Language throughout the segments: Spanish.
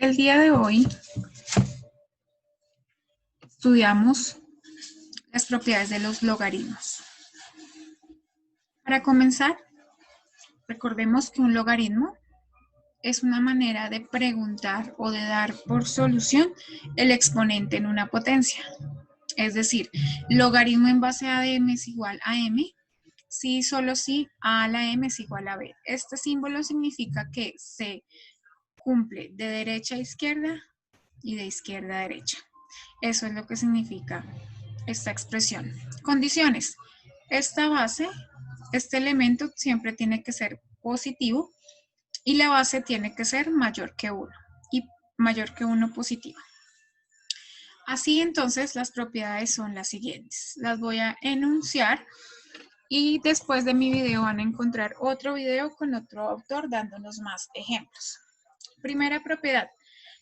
El día de hoy estudiamos las propiedades de los logaritmos. Para comenzar, recordemos que un logaritmo es una manera de preguntar o de dar por solución el exponente en una potencia. Es decir, logaritmo en base a de m es igual a m, si y solo si a la m es igual a b. Este símbolo significa que se cumple de derecha a izquierda y de izquierda a derecha. Eso es lo que significa esta expresión. Condiciones. Esta base, este elemento siempre tiene que ser positivo y la base tiene que ser mayor que 1 y mayor que 1 positiva. Así entonces las propiedades son las siguientes. Las voy a enunciar y después de mi video van a encontrar otro video con otro autor dándonos más ejemplos. Primera propiedad.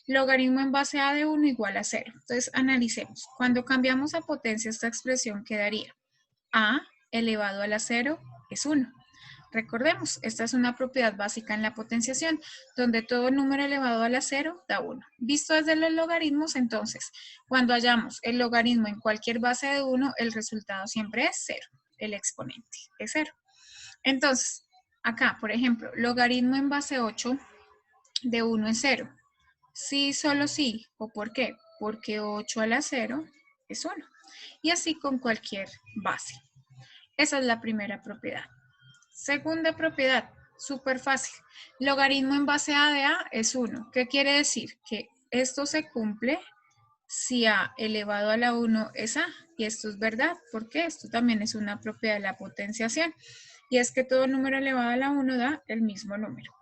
Logaritmo en base a de 1 igual a 0. Entonces, analicemos. Cuando cambiamos a potencia, esta expresión quedaría a elevado a la 0 es 1. Recordemos, esta es una propiedad básica en la potenciación, donde todo número elevado a la 0 da 1. Visto desde los logaritmos, entonces, cuando hallamos el logaritmo en cualquier base de 1, el resultado siempre es 0. El exponente es 0. Entonces, acá, por ejemplo, logaritmo en base 8 de 1 es 0. Sí, solo sí. ¿O por qué? Porque 8 a la 0 es 1. Y así con cualquier base. Esa es la primera propiedad. Segunda propiedad, súper fácil. Logaritmo en base a de a es 1. ¿Qué quiere decir? Que esto se cumple si a elevado a la 1 es a. Y esto es verdad, porque esto también es una propiedad de la potenciación. Y es que todo número elevado a la 1 da el mismo número.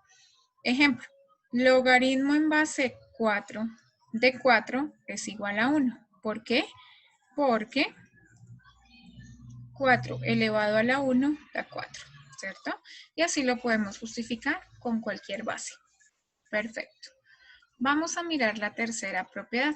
Ejemplo, logaritmo en base 4 de 4 es igual a 1. ¿Por qué? Porque 4 elevado a la 1 da 4, ¿cierto? Y así lo podemos justificar con cualquier base. Perfecto. Vamos a mirar la tercera propiedad.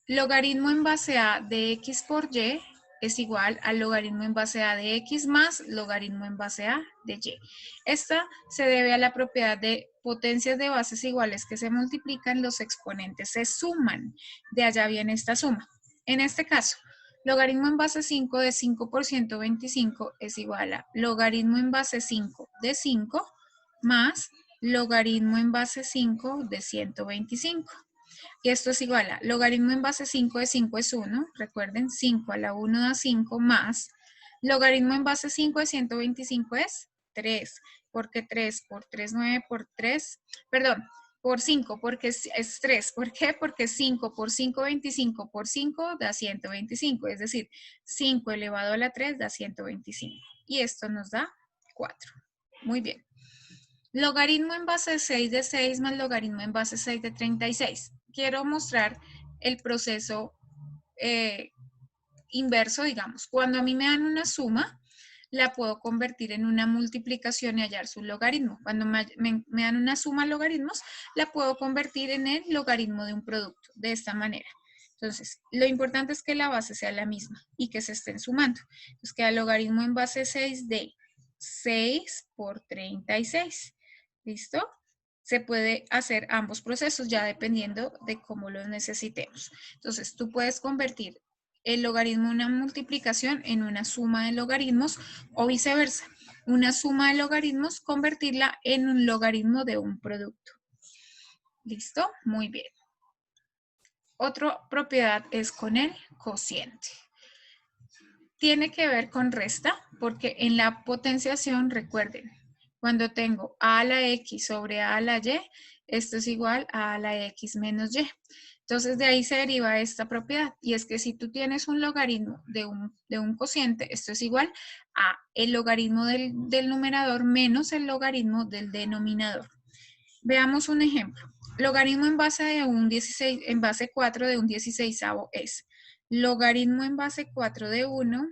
Logaritmo en base a de x por y es igual al logaritmo en base a de x más logaritmo en base a de y. Esta se debe a la propiedad de potencias de bases iguales que se multiplican, los exponentes se suman. De allá viene esta suma. En este caso, logaritmo en base 5 de 5 por 125 es igual a logaritmo en base 5 de 5 más logaritmo en base 5 de 125. Y esto es igual a logaritmo en base 5 de 5 es 1. Recuerden, 5 a la 1 da 5 más. Logaritmo en base 5 de 125 es 3. Porque 3 por 3, 9 por 3. Perdón, por 5, porque es 3. ¿Por qué? Porque 5 por 5, 25 por 5 da 125. Es decir, 5 elevado a la 3 da 125. Y esto nos da 4. Muy bien. Logaritmo en base 6 de 6 más logaritmo en base 6 de 36. Quiero mostrar el proceso inverso, digamos. Cuando a mí me dan una suma, la puedo convertir en una multiplicación y hallar su logaritmo. Cuando me dan una suma de logaritmos, la puedo convertir en el logaritmo de un producto, de esta manera. Entonces, lo importante es que la base sea la misma y que se estén sumando. Entonces, queda logaritmo en base 6 de 6 por 36. ¿Listo? Se puede hacer ambos procesos ya dependiendo de cómo los necesitemos. Entonces, tú puedes convertir el logaritmo de una multiplicación en una suma de logaritmos o viceversa. Una suma de logaritmos, convertirla en un logaritmo de un producto. ¿Listo? Muy bien. Otra propiedad es con el cociente. Tiene que ver con resta porque en la potenciación, recuerden, cuando tengo a a la x sobre a la y, esto es igual a la x menos y. Entonces, de ahí se deriva esta propiedad. Y es que si tú tienes un logaritmo de un cociente, esto es igual a el logaritmo del numerador menos el logaritmo del denominador. Veamos un ejemplo. Logaritmo en base de un 16, en base 4 de un 16avo es logaritmo en base 4 de 1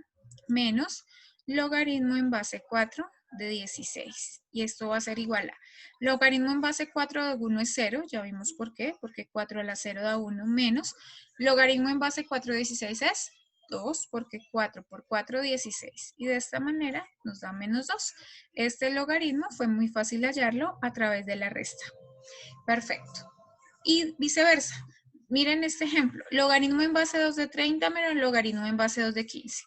menos logaritmo en base 4 de 16. Y esto va a ser igual a logaritmo en base 4 de 1 es 0, ya vimos por qué, porque 4 a la 0 da 1 menos logaritmo en base 4 de 16 es 2 porque 4 por 4, 16. Y de esta manera nos da menos 2. Este logaritmo fue muy fácil hallarlo a través de la resta. Perfecto. Y viceversa. Miren este ejemplo. Logaritmo en base 2 de 30 menos logaritmo en base 2 de 15.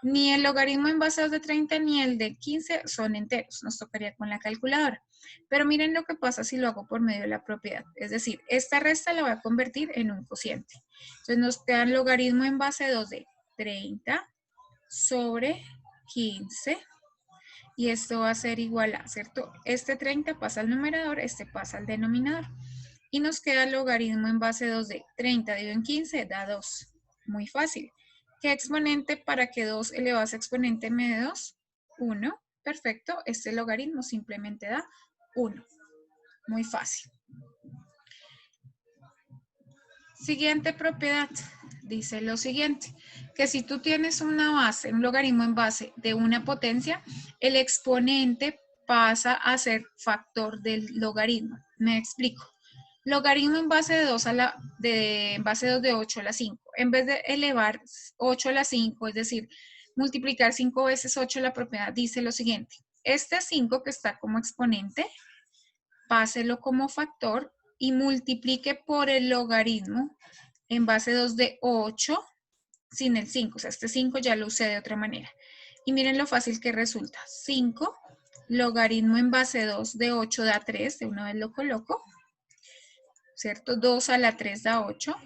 Ni el logaritmo en base 2 de 30 ni el de 15 son enteros. Nos tocaría con la calculadora. Pero miren lo que pasa si lo hago por medio de la propiedad. Es decir, esta resta la voy a convertir en un cociente. Entonces nos queda el logaritmo en base 2 de 30 sobre 15. Y esto va a ser igual a, ¿cierto? Este 30 pasa al numerador, este pasa al denominador. Y nos queda el logaritmo en base 2 de 30 dividido en 15 da 2. Muy fácil. ¿Qué exponente para que 2 elevado a ese exponente me dé 2? 1. Perfecto. Este logaritmo simplemente da 1. Muy fácil. Siguiente propiedad. Dice lo siguiente, que si tú tienes una base, un logaritmo en base de una potencia, el exponente pasa a ser factor del logaritmo. Me explico. Logaritmo en base de 2 en base 2 de 8 a la 5. En vez de elevar 8 a la 5, es decir, multiplicar 5 veces 8, la propiedad dice lo siguiente. Este 5 que está como exponente, páselo como factor y multiplique por el logaritmo en base 2 de 8 sin el 5. O sea, este 5 ya lo usé de otra manera. Y miren lo fácil que resulta. 5 logaritmo en base 2 de 8 da 3. De una vez lo coloco. ¿Cierto? 2 a la 3 da 8.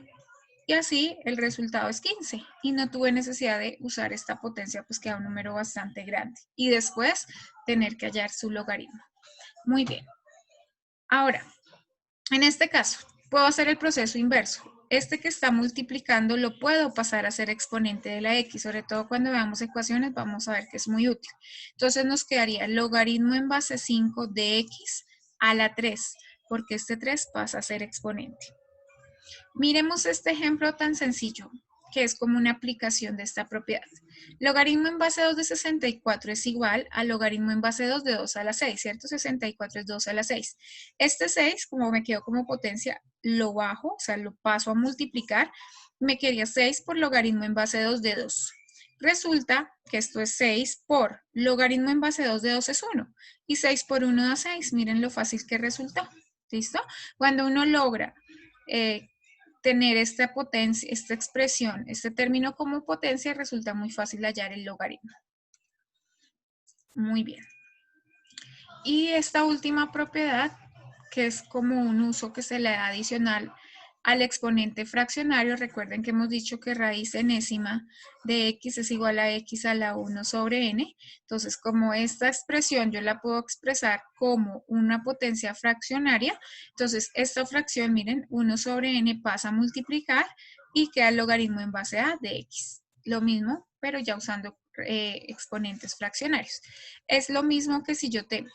Y así el resultado es 15. Y no tuve necesidad de usar esta potencia, pues queda un número bastante grande. Y después tener que hallar su logaritmo. Muy bien. Ahora, en este caso, puedo hacer el proceso inverso. Este que está multiplicando lo puedo pasar a ser exponente de la x, sobre todo cuando veamos ecuaciones vamos a ver que es muy útil. Entonces nos quedaría logaritmo en base 5 de x a la 3, porque este 3 pasa a ser exponente. Miremos este ejemplo tan sencillo, que es como una aplicación de esta propiedad. Logaritmo en base 2 de 64 es igual a logaritmo en base 2 de 2 a la 6, ¿cierto? 64 es 2 a la 6. Este 6, como me quedó como potencia, lo bajo, o sea, lo paso a multiplicar. Me quedaría 6 por logaritmo en base 2 de 2. Resulta que esto es 6 por logaritmo en base 2 de 2 es 1. Y 6 por 1 da 6. Miren lo fácil que resultó. ¿Listo? Cuando uno logra tener esta potencia, esta expresión, este término como potencia, resulta muy fácil hallar el logaritmo. Muy bien. Y esta última propiedad, que es como un uso que se le da adicional al exponente fraccionario, recuerden que hemos dicho que raíz enésima de x es igual a x a la 1 sobre n. Entonces, como esta expresión yo la puedo expresar como una potencia fraccionaria, entonces esta fracción, miren, 1 sobre n pasa a multiplicar y queda el logaritmo en base a de x. Lo mismo, pero ya usando exponentes fraccionarios. Es lo mismo que si yo tengo,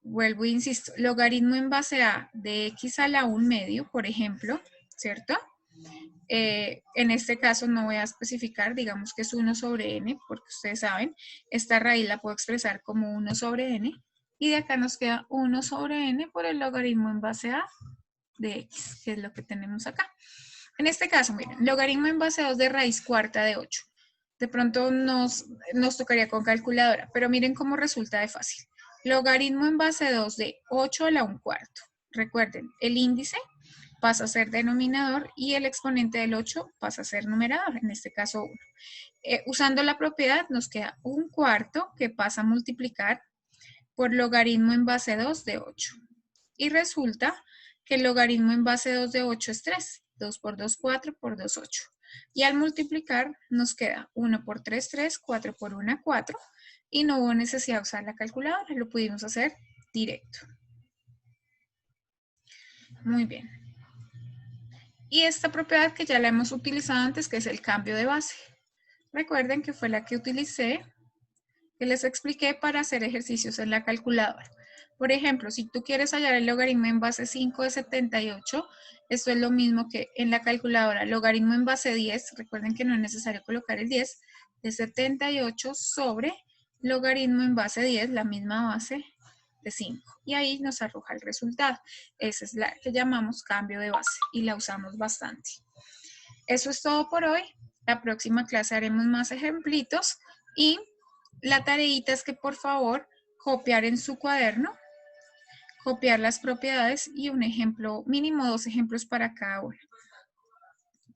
vuelvo e insisto, logaritmo en base a de x a la 1 medio, por ejemplo, ¿cierto? En este caso no voy a especificar, digamos que es 1 sobre n, porque ustedes saben, esta raíz la puedo expresar como 1 sobre n, y de acá nos queda 1 sobre n por el logaritmo en base a de x, que es lo que tenemos acá. En este caso, miren, logaritmo en base a 2 de raíz cuarta de 8. De pronto nos tocaría con calculadora, pero miren cómo resulta de fácil. Logaritmo en base 2 de 8 a la 1 cuarto. Recuerden, el índice pasa a ser denominador y el exponente del 8 pasa a ser numerador, en este caso 1. Usando la propiedad nos queda 1 cuarto que pasa a multiplicar por logaritmo en base 2 de 8. Y resulta que el logaritmo en base 2 de 8 es 3. 2 por 2, 4, por 2, 8. Y al multiplicar nos queda 1 por 3, 3, 4 por 1, 4. Y no hubo necesidad de usar la calculadora, lo pudimos hacer directo. Muy bien. Y esta propiedad que ya la hemos utilizado antes, que es el cambio de base. Recuerden que fue la que utilicé, que les expliqué para hacer ejercicios en la calculadora. Por ejemplo, si tú quieres hallar el logaritmo en base 5 de 78, esto es lo mismo que en la calculadora. Logaritmo en base 10, recuerden que no es necesario colocar el 10, de 78 sobre logaritmo en base 10, la misma base de 5. Y ahí nos arroja el resultado. Esa es la que llamamos cambio de base y la usamos bastante. Eso es todo por hoy. La próxima clase haremos más ejemplitos y la tareita es que por favor copiar en su cuaderno, copiar las propiedades y un ejemplo, mínimo 2 ejemplos para cada una,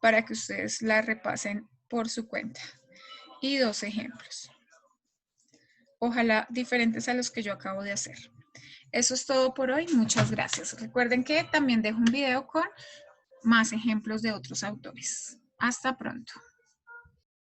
para que ustedes la repasen por su cuenta. Y 2 ejemplos. Ojalá diferentes a los que yo acabo de hacer. Eso es todo por hoy. Muchas gracias. Recuerden que también dejo un video con más ejemplos de otros autores. Hasta pronto.